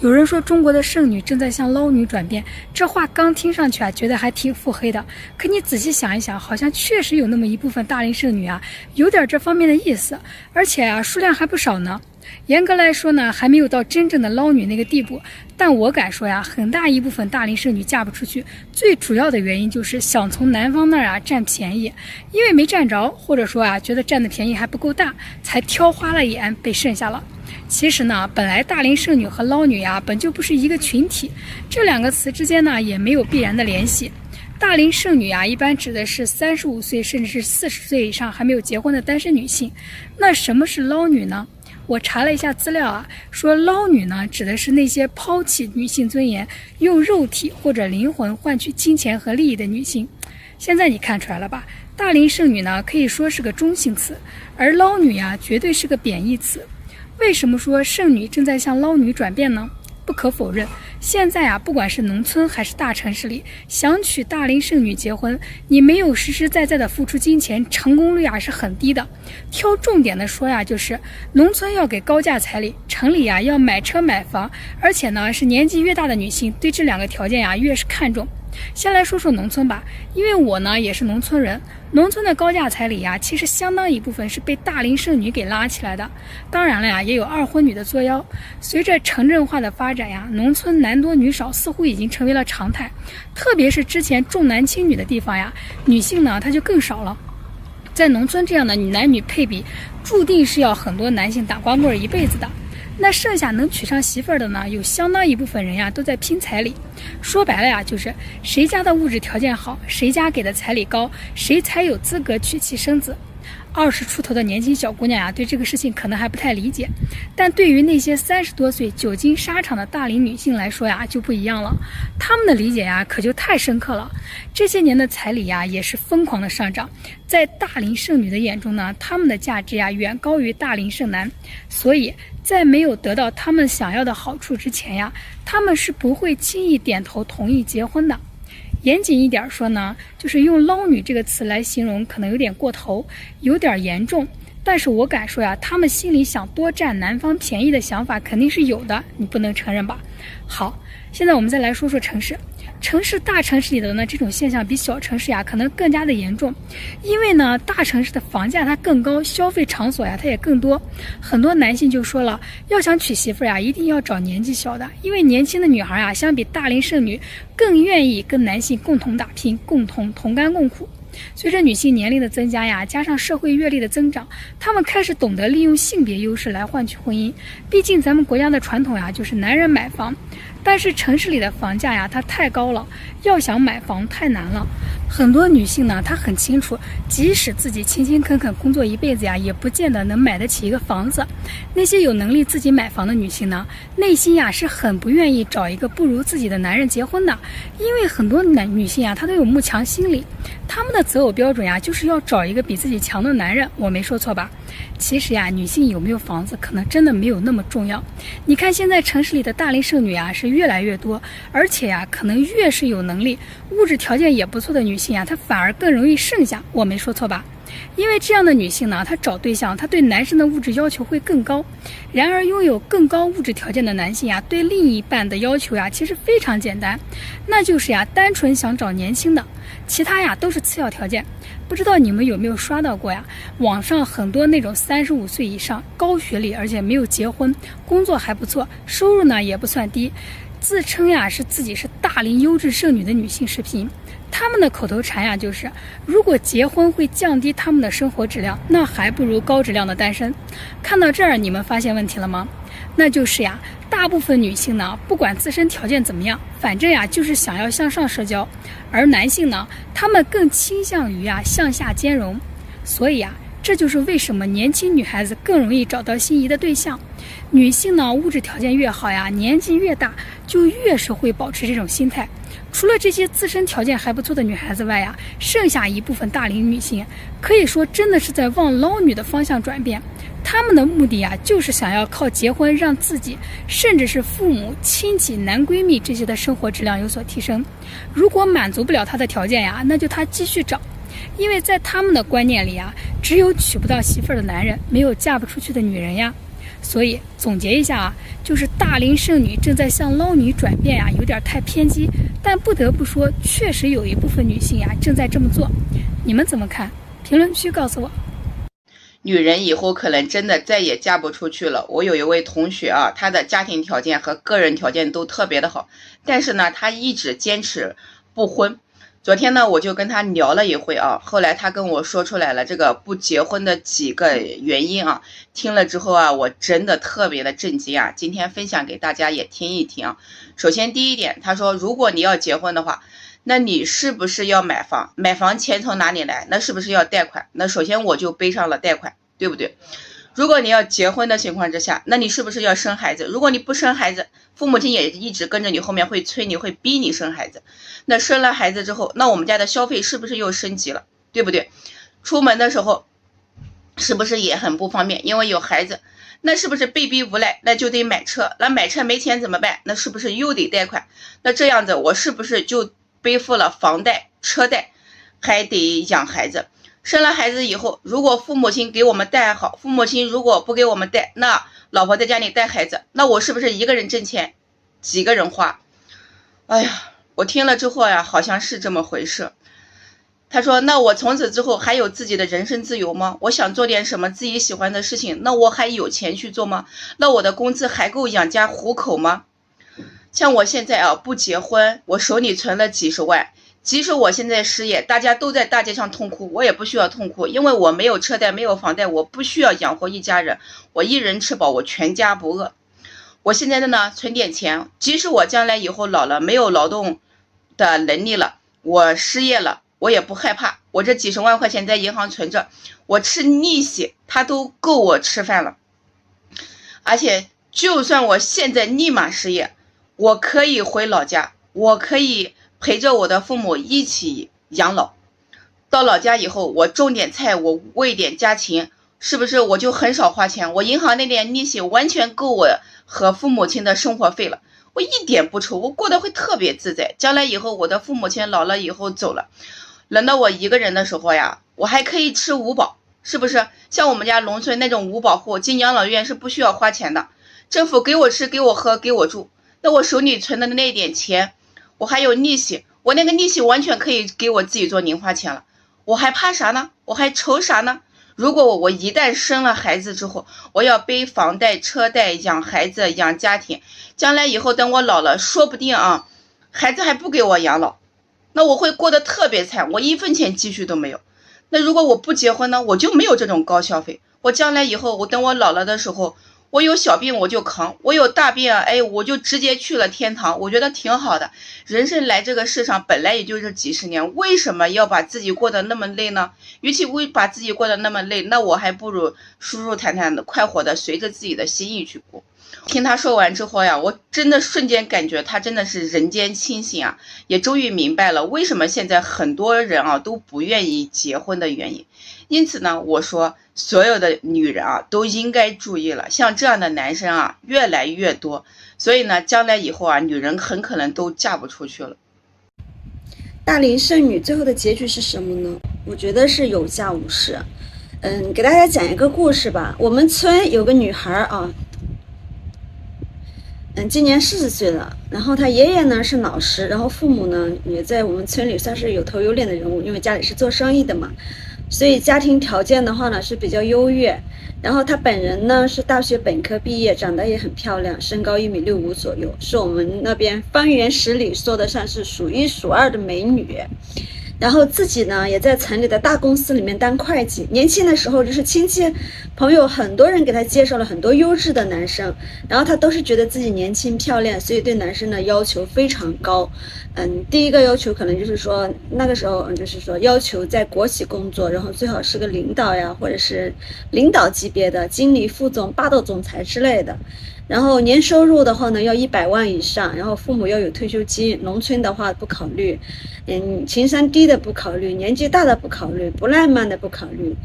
有人说中国的剩女正在向捞女转变，这话刚听上去觉得还挺腹黑的。可你仔细想一想，好像确实有那么一部分大龄剩女有点这方面的意思，而且数量还不少呢。严格来说呢，还没有到真正的捞女那个地步，但我敢说很大一部分大龄剩女嫁不出去，最主要的原因就是想从男方那儿占便宜，因为没占着，或者说觉得占的便宜还不够大，才挑花了眼被剩下了。其实呢，本来大龄剩女和捞女本就不是一个群体，这两个词之间呢也没有必然的联系。大龄剩女一般指的是35岁甚至是40岁以上还没有结婚的单身女性。那什么是捞女呢？我查了一下资料说捞女呢指的是那些抛弃女性尊严，用肉体或者灵魂换取金钱和利益的女性。现在你看出来了吧？大龄剩女呢可以说是个中性词，而捞女绝对是个贬义词。为什么说剩女正在向捞女转变呢？不可否认，现在不管是农村还是大城市里，想娶大龄剩女结婚，你没有实实在在的付出金钱，成功率是很低的。挑重点的说就是农村要给高价彩礼，城里要买车买房，而且呢是年纪越大的女性对这两个条件越是看重。先来说说农村吧，因为我呢也是农村人。农村的高价彩礼其实相当一部分是被大龄剩女给拉起来的，当然了也有二婚女的作妖。随着城镇化的发展农村男多女少似乎已经成为了常态，特别是之前重男轻女的地方女性呢她就更少了。在农村这样的男女配比，注定是要很多男性打光棍一辈子的。那剩下能娶上媳妇儿的呢，有相当一部分人都在拼彩礼。说白了就是谁家的物质条件好，谁家给的彩礼高，谁才有资格娶妻生子。20出头的年轻小姑娘对这个事情可能还不太理解，但对于那些30多岁久经沙场的大龄女性来说就不一样了，她们的理解可就太深刻了。这些年的彩礼也是疯狂的上涨，在大龄剩女的眼中呢，她们的价值远高于大龄剩男，所以在没有得到他们想要的好处之前他们是不会轻易点头同意结婚的。严谨一点说呢，就是用捞女这个词来形容可能有点过头，有点严重，但是我敢说他们心里想多占男方便宜的想法肯定是有的，你不能承认吧？好，现在我们再来说说城市。大城市里的呢这种现象比小城市可能更加的严重，因为呢大城市的房价它更高，消费场所它也更多。很多男性就说了，要想娶媳妇一定要找年纪小的，因为年轻的女孩相比大龄剩女更愿意跟男性共同打拼，共同同甘共苦。随着女性年龄的增加加上社会阅历的增长，她们开始懂得利用性别优势来换取婚姻。毕竟咱们国家的传统就是男人买房，但是城市里的房价它太高了，要想买房太难了。很多女性呢，她很清楚，即使自己勤勤恳恳工作一辈子也不见得能买得起一个房子。那些有能力自己买房的女性呢，内心是很不愿意找一个不如自己的男人结婚的，因为很多女性她都有慕强心理，她们的择偶标准就是要找一个比自己强的男人。我没说错吧？其实女性有没有房子可能真的没有那么重要。你看现在城市里的大龄剩女是越来越多，而且可能越是有能力，物质条件也不错的女性她反而更容易剩下。我没说错吧？因为这样的女性呢，她找对象她对男生的物质要求会更高。然而拥有更高物质条件的男性对另一半的要求其实非常简单，那就是单纯想找年轻的，其他都是次要条件。不知道你们有没有刷到过网上很多那种35岁以上高学历而且没有结婚，工作还不错，收入呢也不算低，自称是自己是大龄优质剩女的女性视频。他们的口头禅就是如果结婚会降低他们的生活质量，那还不如高质量的单身。看到这儿你们发现问题了吗？那就是大部分女性呢，不管自身条件怎么样，反正就是想要向上社交，而男性呢，他们更倾向于向下兼容。所以这就是为什么年轻女孩子更容易找到心仪的对象。女性呢，物质条件越好年纪越大就越是会保持这种心态。除了这些自身条件还不错的女孩子外剩下一部分大龄女性可以说真的是在往捞女的方向转变。她们的目的就是想要靠结婚让自己甚至是父母亲戚男闺蜜这些的生活质量有所提升。如果满足不了她的条件那就她继续找。因为在他们的观念里只有娶不到媳妇儿的男人，没有嫁不出去的女人所以总结一下啊，就是大龄剩女正在向捞女转变呀，有点太偏激。但不得不说，确实有一部分女性呀正在这么做。你们怎么看？评论区告诉我。女人以后可能真的再也嫁不出去了。我有一位同学啊，她的家庭条件和个人条件都特别的好，但是呢，她一直坚持不婚。昨天呢，我就跟她聊了一会啊，后来她跟我说出来了这个不结婚的几个原因啊，听了之后啊，我真的特别的震惊啊，今天分享给大家也听一听啊。首先第一点，她说如果你要结婚的话，那你是不是要买房？买房钱从哪里来？那是不是要贷款？那首先我就背上了贷款，对不对？如果你要结婚的情况之下，那你是不是要生孩子？如果你不生孩子，父母亲也一直跟着你后面会催你，会逼你生孩子。那生了孩子之后，那我们家的消费是不是又升级了？对不对？出门的时候是不是也很不方便？因为有孩子，那是不是被逼无奈？那就得买车，那买车没钱怎么办？那是不是又得贷款？那这样子我是不是就背负了房贷、车贷，还得养孩子？生了孩子以后，如果父母亲给我们带还好，父母亲如果不给我们带，那老婆在家里带孩子，那我是不是一个人挣钱，几个人花？哎呀，我听了之后呀，好像是这么回事。他说，那我从此之后还有自己的人身自由吗？我想做点什么自己喜欢的事情，那我还有钱去做吗？那我的工资还够养家糊口吗？像我现在啊，不结婚，我手里存了几十万，即使我现在失业，大家都在大街上痛哭，我也不需要痛哭，因为我没有车贷，没有房贷，我不需要养活一家人，我一人吃饱，我全家不饿。我现在的呢，存点钱，即使我将来以后老了，没有劳动的能力了，我失业了，我也不害怕，我这几十万块钱在银行存着，我吃利息，它都够我吃饭了。而且就算我现在立马失业，我可以回老家，我可以陪着我的父母一起养老。到老家以后，我种点菜，我喂点家禽，是不是我就很少花钱？我银行那点利息完全够我和父母亲的生活费了，我一点不愁，我过得会特别自在。将来以后我的父母亲老了以后走了，轮到我一个人的时候呀，我还可以吃五保，是不是？像我们家农村那种五保户进养老院是不需要花钱的，政府给我吃给我喝给我住，那我手里存的那点钱，我还有利息，我那个利息完全可以给我自己做零花钱了，我还怕啥呢？我还愁啥呢？如果我一旦生了孩子之后，我要背房贷、车贷、养孩子、养家庭，将来以后等我老了，说不定啊，孩子还不给我养老，那我会过得特别惨，我一分钱积蓄都没有。那如果我不结婚呢，我就没有这种高消费，我将来以后，我等我老了的时候，我有小病我就扛，我有大病啊，哎，我就直接去了天堂，我觉得挺好的。人生来这个世上本来也就是几十年，为什么要把自己过得那么累呢？与其把自己过得那么累，那我还不如舒舒坦坦的、快活的，随着自己的心意去过。听他说完之后呀，我真的瞬间感觉他真的是人间清醒啊，也终于明白了为什么现在很多人啊都不愿意结婚的原因。因此呢，我说所有的女人啊都应该注意了，像这样的男生啊越来越多，所以呢，将来以后啊，女人很可能都嫁不出去了。大龄剩女最后的结局是什么呢？我觉得是有家无室。给大家讲一个故事吧。我们村有个女孩啊，今年40岁了，然后她爷爷呢是老师，然后父母呢也在我们村里算是有头有脸的人物，因为家里是做生意的嘛，所以家庭条件的话呢是比较优越。然后她本人呢是大学本科毕业，长得也很漂亮，身高1.65米左右，是我们那边方圆10里说得上是数一数二的美女。然后自己呢也在城里的大公司里面当会计，年轻的时候就是亲戚朋友很多人给他介绍了很多优质的男生，然后他都是觉得自己年轻漂亮，所以对男生的要求非常高。第一个要求可能就是说那个时候就是说要求在国企工作，然后最好是个领导呀，或者是领导级别的经理、副总、霸道总裁之类的。然后年收入的话呢要100万以上，然后父母要有退休金，农村的话不考虑，情商低的不考虑，年纪大的不考虑，不浪漫的不考虑，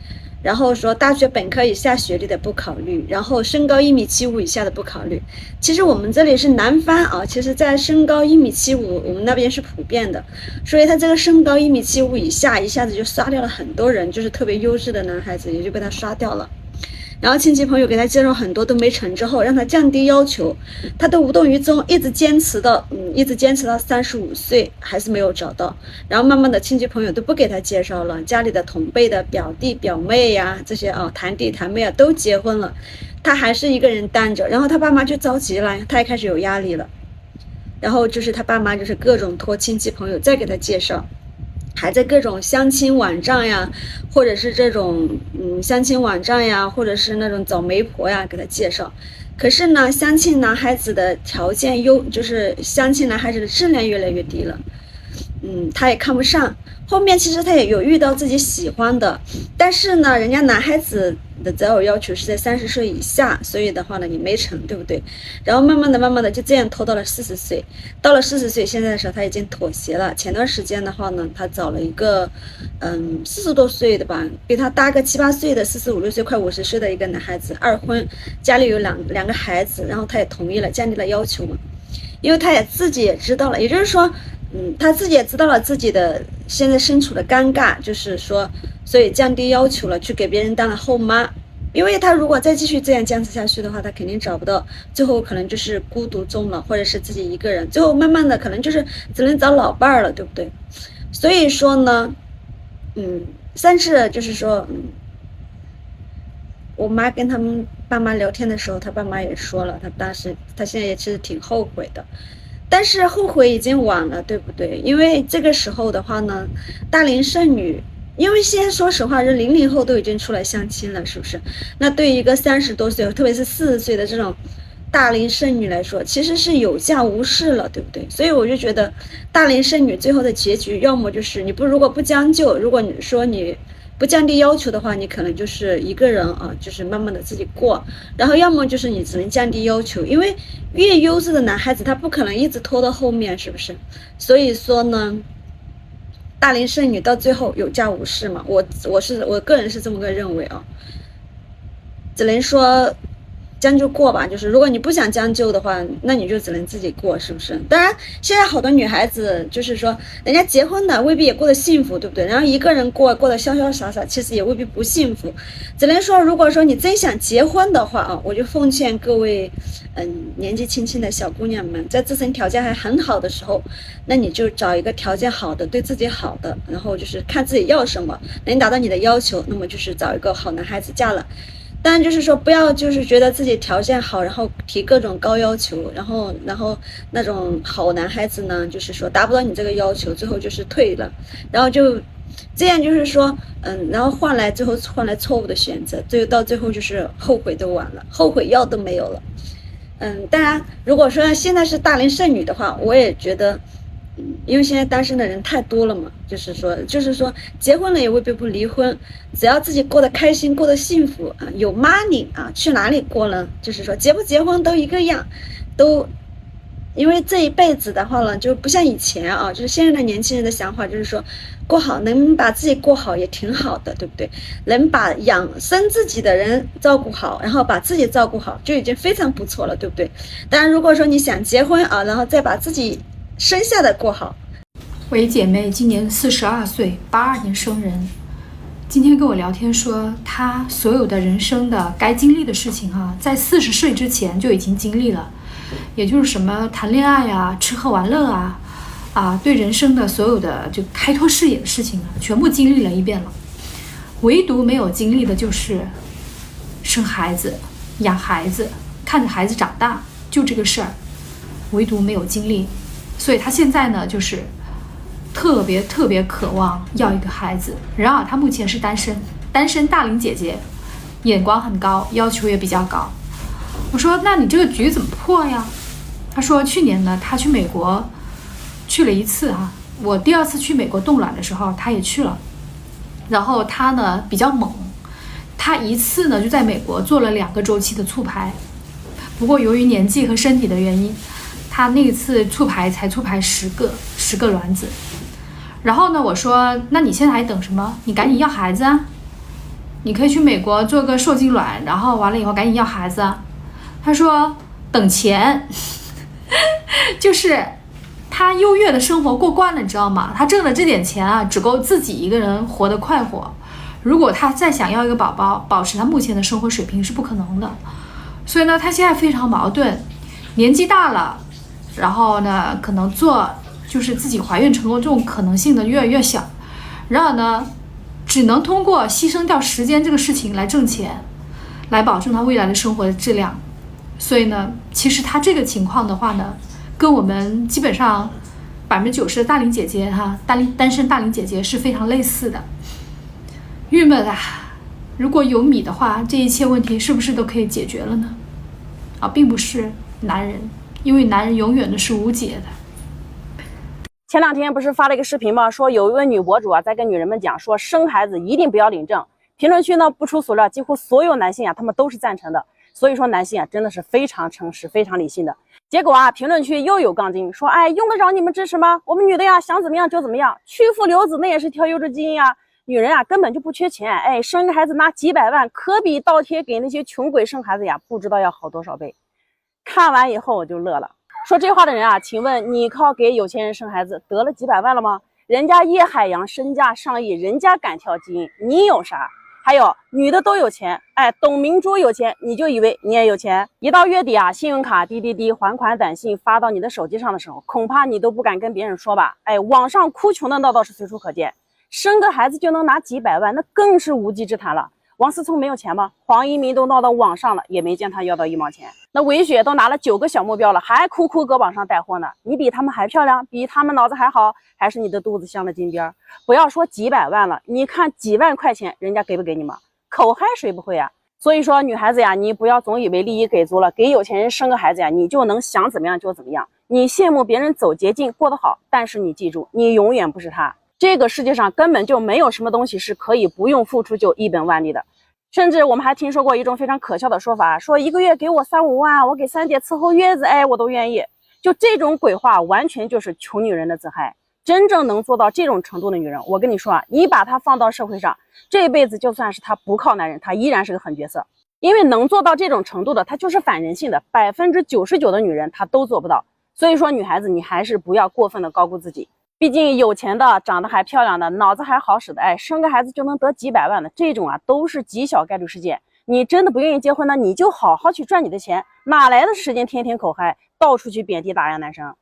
然后说大学本科以下学历的不考虑，然后身高1.75米以下的不考虑。其实我们这里是南方啊，其实在身高1.75米我们那边是普遍的，所以他这个身高1.75米以下一下子就刷掉了很多人，就是特别优质的男孩子也就被他刷掉了。然后亲戚朋友给他介绍很多都没成之后，让他降低要求，他都无动于衷，一直坚持到35岁还是没有找到。然后慢慢的亲戚朋友都不给他介绍了，家里的同辈的表弟表妹呀，这些堂弟堂妹啊都结婚了，他还是一个人单着。然后他爸妈就着急了，他也开始有压力了。然后就是他爸妈就是各种托亲戚朋友再给他介绍，还在各种相亲网站呀，或者是这种相亲网站呀，或者是那种找媒婆呀给他介绍。可是呢，相亲男孩子的条件就是相亲男孩子的质量越来越低了，他也看不上。后面其实他也有遇到自己喜欢的，但是呢，人家男孩子的择偶要求是在30岁以下，所以的话呢也没成，对不对？然后慢慢的就这样拖到了40岁，到了40岁，现在的时候他已经妥协了。前段时间的话呢，他找了一个40多岁的吧，比他大个7、8岁的45、6岁快50岁的一个男孩子，二婚，家里有两个孩子，然后他也同意了，降低了要求嘛，因为他也自己也知道了，也就是说他自己也知道了自己的现在身处的尴尬，就是说，所以降低要求了，去给别人当了后妈。因为他如果再继续这样坚持下去的话，他肯定找不到，最后可能就是孤独终了，或者是自己一个人，最后慢慢的可能就是只能找老伴儿了，对不对？所以说呢，但是就是说，我妈跟他们爸妈聊天的时候，他爸妈也说了，他现在也其实挺后悔的。但是后悔已经晚了，对不对？因为这个时候的话呢，大龄剩女，因为现在说实话，这00后都已经出来相亲了，是不是？那对于一个30多岁，特别是40岁的这种大龄剩女来说，其实是有价无市了，对不对？所以我就觉得，大龄剩女最后的结局，要么就是如果不将就，如果你说你不降低要求的话，你可能就是一个人就是慢慢的自己过，然后要么就是你只能降低要求，因为越优质的男孩子他不可能一直拖到后面，是不是？所以说呢，大龄剩女到最后有价无市嘛，我个人是这么个认为只能说将就过吧，就是如果你不想将就的话，那你就只能自己过，是不是？当然现在好多女孩子就是说人家结婚的未必也过得幸福，对不对？然后一个人过得潇潇洒洒，其实也未必不幸福。只能说如果说你真想结婚的话我就奉劝各位年纪轻轻的小姑娘们，在自身条件还很好的时候，那你就找一个条件好的，对自己好的，然后就是看自己要什么，能达到你的要求，那么就是找一个好男孩子嫁了。当然就是说不要就是觉得自己条件好，然后提各种高要求，然后那种好男孩子呢，就是说达不到你这个要求，最后就是退了，然后就这样就是说然后最后换来错误的选择，到最后就是后悔都晚了，后悔药都没有了。当然如果说现在是大龄剩女的话，我也觉得因为现在单身的人太多了嘛，就是说结婚了也未必不离婚，只要自己过得开心，过得幸福有 money 去哪里过呢？就是说结不结婚都一个样，因为这一辈子的话呢，就不像以前就是现在的年轻人的想法，就是说过好，能把自己过好也挺好的，对不对？能把养生自己的人照顾好，然后把自己照顾好，就已经非常不错了，对不对？当然如果说你想结婚然后再把自己生下的过好。我一姐妹今年42岁，82年生人，今天跟我聊天说，她所有的人生的该经历的事情在40岁之前就已经经历了，也就是什么谈恋爱吃喝玩乐对人生的所有的就开拓视野的事情全部经历了一遍了，唯独没有经历的就是生孩子、养孩子、看着孩子长大，就这个事儿，唯独没有经历。所以他现在呢，就是特别渴望要一个孩子。然而他目前是单身大龄姐姐，眼光很高，要求也比较高。我说那你这个局怎么破呀？他说去年呢，他去美国去了一次我第2次去美国冻卵的时候他也去了，然后他呢比较猛，他一次呢就在美国做了2个周期的促排，不过由于年纪和身体的原因，他那次促排才促排10个卵子。然后呢我说那你现在还等什么？你赶紧要孩子你可以去美国做个受精卵，然后完了以后赶紧要孩子他说等钱就是他优越的生活过惯了，你知道吗？他挣的这点钱只够自己一个人活得快活，如果他再想要一个宝宝，保持他目前的生活水平是不可能的。所以呢，他现在非常矛盾，年纪大了，然后呢，可能就是自己怀孕成功这种可能性呢越来越小，然而呢，只能通过牺牲掉时间这个事情来挣钱，来保证他未来的生活的质量。所以呢，其实他这个情况的话呢，跟我们基本上90%的大龄姐姐单身大龄姐姐是非常类似的。郁闷啊！如果有米的话，这一切问题是不是都可以解决了呢？并不是男人，因为男人永远都是无解的。前2天不是发了一个视频吗？说有一位女博主在跟女人们讲说，生孩子一定不要领证。评论区呢不出所料，几乎所有男性他们都是赞成的。所以说男性真的是非常诚实、非常理性的。结果评论区又有杠精说，用得着你们支持吗？我们女的想怎么样就怎么样，屈父留子那也是条优质基因啊。女人根本就不缺钱，生个孩子拿几百万，可比倒贴给那些穷鬼生孩子不知道要好多少倍。看完以后我就乐了，说这话的人请问你靠给有钱人生孩子得了几百万了吗？人家叶海洋身价上亿，人家敢挑基因，你有啥？还有女的都有钱，董明珠有钱，你就以为你也有钱？一到月底信用卡滴滴滴还款短信发到你的手机上的时候，恐怕你都不敢跟别人说吧？网上哭穷的闹倒是随处可见。生个孩子就能拿几百万，那更是无稽之谈了。王思聪没有钱吗？黄一鸣都闹到网上了，也没见他要到1毛钱。那韦雪都拿了9个小目标了，还哭搁网上带货呢。你比他们还漂亮，比他们脑子还好，还是你的肚子镶了金边？不要说几百万了，你看几万块钱，人家给不给你吗？口嗨谁不会啊？所以说女孩子你不要总以为利益给足了，给有钱人生个孩子你就能想怎么样就怎么样。你羡慕别人走捷径过得好，但是你记住，你永远不是他。这个世界上根本就没有什么东西是可以不用付出就一本万利的。甚至我们还听说过一种非常可笑的说法，说1个月给我3、5万，我给3姐伺候月子，我都愿意。就这种鬼话，完全就是穷女人的自嗨。真正能做到这种程度的女人，我跟你说你把她放到社会上，这辈子就算是她不靠男人，她依然是个狠角色。因为能做到这种程度的，她就是反人性的，99%的女人她都做不到。所以说女孩子，你还是不要过分的高估自己。毕竟有钱的、长得还漂亮的、脑子还好使的，生个孩子就能得几百万的，这种都是极小概率事件。你真的不愿意结婚呢，你就好好去赚你的钱，哪来的时间天天口嗨，到处去贬低打压男生？